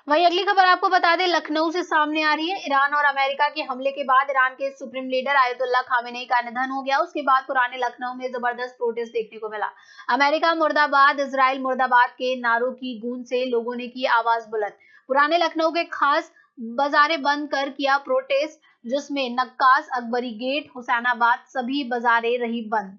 वहीं अगली खबर आपको बता दें, लखनऊ से सामने आ रही है। ईरान और अमेरिका के हमले के बाद ईरान के सुप्रीम लीडर आयतुल्लाह खामेनेई का निधन हो गया। उसके बाद पुराने लखनऊ में जबरदस्त प्रोटेस्ट देखने को मिला। अमेरिका मुर्दाबाद, इजराइल मुर्दाबाद के नारों की गूंज से लोगों ने की आवाज बुलंद। पुराने लखनऊ के खास बाजारें बंद कर किया प्रोटेस्ट, जिसमें नक्कास, अकबरी गेट, हुसैनाबाद सभी बाजारें रही बंद।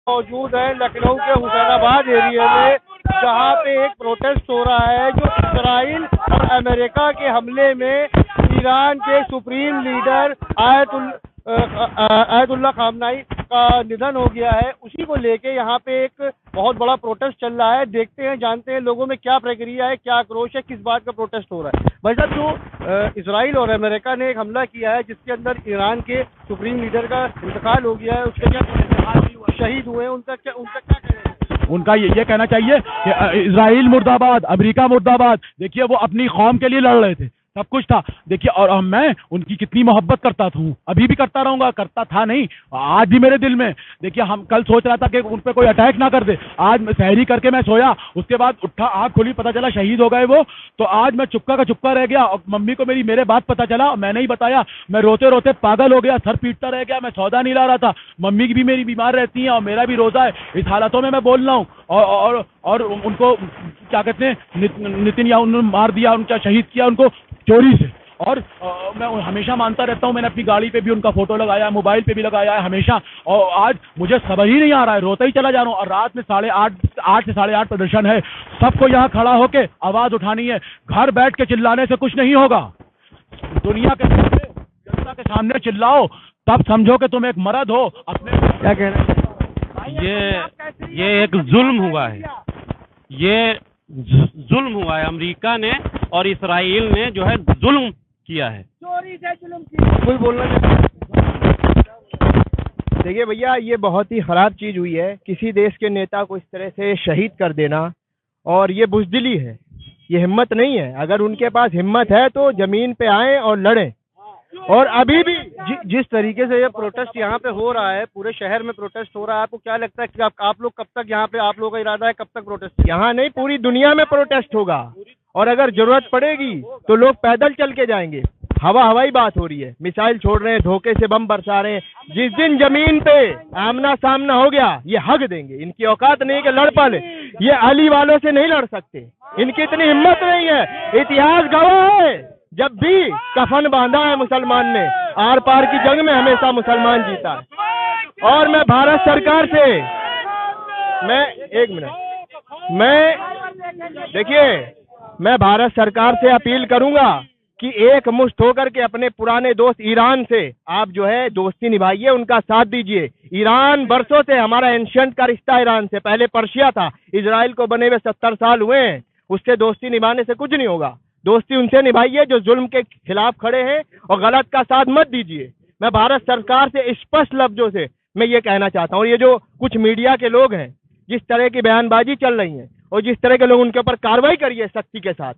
मौजूद है लखनऊ के हुसैनाबाद एरिया में, जहां पे एक प्रोटेस्ट हो रहा है जो इजराइल और अमेरिका के हमले में ईरान के सुप्रीम लीडर आयतुल्लाह खामेनेई का निधन हो गया है। उसी को लेके यहाँ पे एक बहुत बड़ा प्रोटेस्ट चल रहा है। देखते हैं, जानते हैं लोगों में क्या प्रक्रिया है, क्या आक्रोश है, किस बात का प्रोटेस्ट हो रहा है। भाई साहब, जो इजराइल और अमेरिका ने एक हमला किया है जिसके अंदर ईरान के सुप्रीम लीडर का इंतकाल हो गया है, उसके क्या शहीद हुए हैं, उनका क्या कहना है? उनका ये कहना चाहिए कि इजराइल मुर्दाबाद, अमेरिका मुर्दाबाद। देखिए, वो अपनी कौम के लिए लड़ रहे थे, सब कुछ था। देखिए, और मैं उनकी कितनी मोहब्बत करता था, अभी भी करता रहूंगा, करता था नहीं, आज भी मेरे दिल में। देखिए, हम कल सोच रहा था कि उन पे कोई अटैक ना कर दे। आज सहरी करके मैं सोया, उसके बाद उठा, आँख खुली, पता चला शहीद हो गए वो। तो आज मैं चुपका का चुपका रह गया और मम्मी को मेरे बात पता चला, मैंने ही बताया। मैं रोते रोते पागल हो गया, सर पीटता रह गया, मैं सौदा नहीं ला रहा था। मम्मी भी मेरी बीमार रहती है और मेरा भी रोजा है। इस हालातों में मैं बोल रहा हूँ। और उनको क्या कहते हैं, नितिन या उन्होंने मार दिया, उनका शहीद किया उनको चोरी से। और मैं हमेशा मानता रहता हूँ, मैंने अपनी गाड़ी पे भी उनका फोटो लगाया है, मोबाइल पे भी लगाया है हमेशा। और आज मुझे सब्र ही नहीं आ रहा है, रोता ही चला जा रहा हूँ। और रात में 8 से 8:30 प्रदर्शन है। सबको यहाँ खड़ा होके आवाज उठानी है। घर बैठ के चिल्लाने से कुछ नहीं होगा। दुनिया के सामने, जनता के सामने चिल्लाओ, तब समझो कि तुम एक मर्द हो। अपने क्या कहना है? ये एक जुल्म हुआ है, ये जुल्म हुआ है। अमेरिका ने और इसराइल ने जो है जुल्म किया है, चोरी से जुल्म किया। कोई बोलना चाहता? देखिए भैया, ये बहुत ही खराब चीज हुई है, किसी देश के नेता को इस तरह से शहीद कर देना। और ये बुजदिली है, ये हिम्मत नहीं है। अगर उनके पास हिम्मत है तो जमीन पे आए और लड़ें। और अभी भी जिस तरीके से ये प्रोटेस्ट यहाँ पे हो रहा है, पूरे शहर में प्रोटेस्ट हो रहा है, आपको क्या लगता है कि आप लोग कब तक यहाँ पे, आप लोगों का इरादा है कब तक प्रोटेस्ट? यहाँ नहीं, पूरी दुनिया में प्रोटेस्ट होगा। और अगर जरूरत पड़ेगी तो लोग पैदल चल के जाएंगे। हवाई बात हो रही है, मिसाइल छोड़ रहे हैं, धोखे से बम बरसा रहे हैं। जिस दिन जमीन पे आमना सामना हो गया, ये हग देंगे। इनकी औकात नहीं कि लड़ पाले, ये अली वालों से नहीं लड़ सकते, इनकी इतनी हिम्मत नहीं है। इतिहास गवाह है, जब भी कफन बांधा है मुसलमान ने, आर पार की जंग में हमेशा मुसलमान जीता है। और मैं भारत सरकार से, मैं भारत सरकार से अपील करूंगा कि एक मुश्त होकर के अपने पुराने दोस्त ईरान से आप जो है दोस्ती निभाइए, उनका साथ दीजिए। ईरान बरसों से, हमारा एंशियंट का रिश्ता ईरान से, पहले पर्शिया था, इजराइल को बने हुए 70 साल हुए हैं। उससे दोस्ती निभाने से कुछ नहीं होगा। दोस्ती उनसे निभाइए जो जुल्म के खिलाफ खड़े हैं, और गलत का साथ मत दीजिए। मैं भारत सरकार से स्पष्ट लफ्जों से मैं ये कहना चाहता हूँ। ये जो कुछ मीडिया के लोग हैं, जिस तरह की बयानबाजी चल रही है और जिस तरह के लोग, उनके ऊपर कार्रवाई करिए सख्ती के साथ।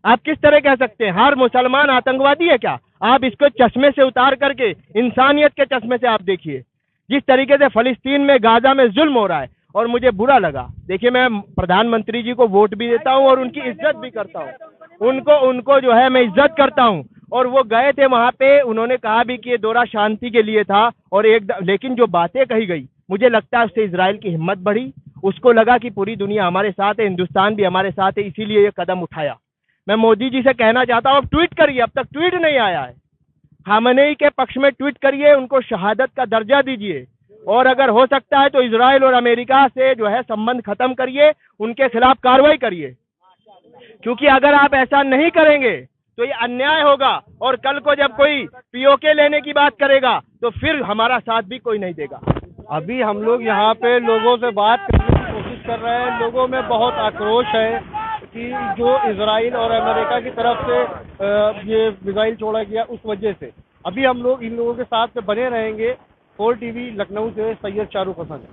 आप किस तरह कह सकते हैं हर मुसलमान आतंकवादी है क्या? आप इसको चश्मे से उतार करके इंसानियत के चश्मे से आप देखिए। जिस तरीके से फलस्तीन में, गाजा में जुल्म हो रहा है, और मुझे बुरा लगा। देखिए, मैं प्रधानमंत्री जी को वोट भी देता हूँ और उनकी इज्जत भी करता हूँ, उनको जो है मैं इज्जत करता हूँ। और वो गए थे वहां पे, उन्होंने कहा भी कि ये दौरा शांति के लिए था। और लेकिन जो बातें कही गई, मुझे लगता है उससे इजराइल की हिम्मत बढ़ी। उसको लगा कि पूरी दुनिया हमारे साथ है, हिंदुस्तान भी हमारे साथ है, इसीलिए ये कदम उठाया। मैं मोदी जी से कहना चाहता हूँ, ट्वीट करिए, अब तक ट्वीट नहीं आया है। खामेनेई के पक्ष में ट्वीट करिए, उनको शहादत का दर्जा दीजिए। और अगर हो सकता है तो इजराइल और अमेरिका से जो है संबंध खत्म करिए, उनके खिलाफ कार्रवाई करिए। क्योंकि अगर आप ऐसा नहीं करेंगे तो ये अन्याय होगा। और कल को जब कोई पीओके लेने की बात करेगा तो फिर हमारा साथ भी कोई नहीं देगा। अभी हम लोग यहाँ पे लोगों से बात करने की कोशिश कर रहे हैं। लोगों में बहुत आक्रोश है कि जो इजराइल और अमेरिका की तरफ से ये मिसाइल छोड़ा गया, उस वजह से अभी हम लोग इन लोगों के साथ बने रहेंगे। 4 टीवी लखनऊ से सैयद शाहरुख हसन।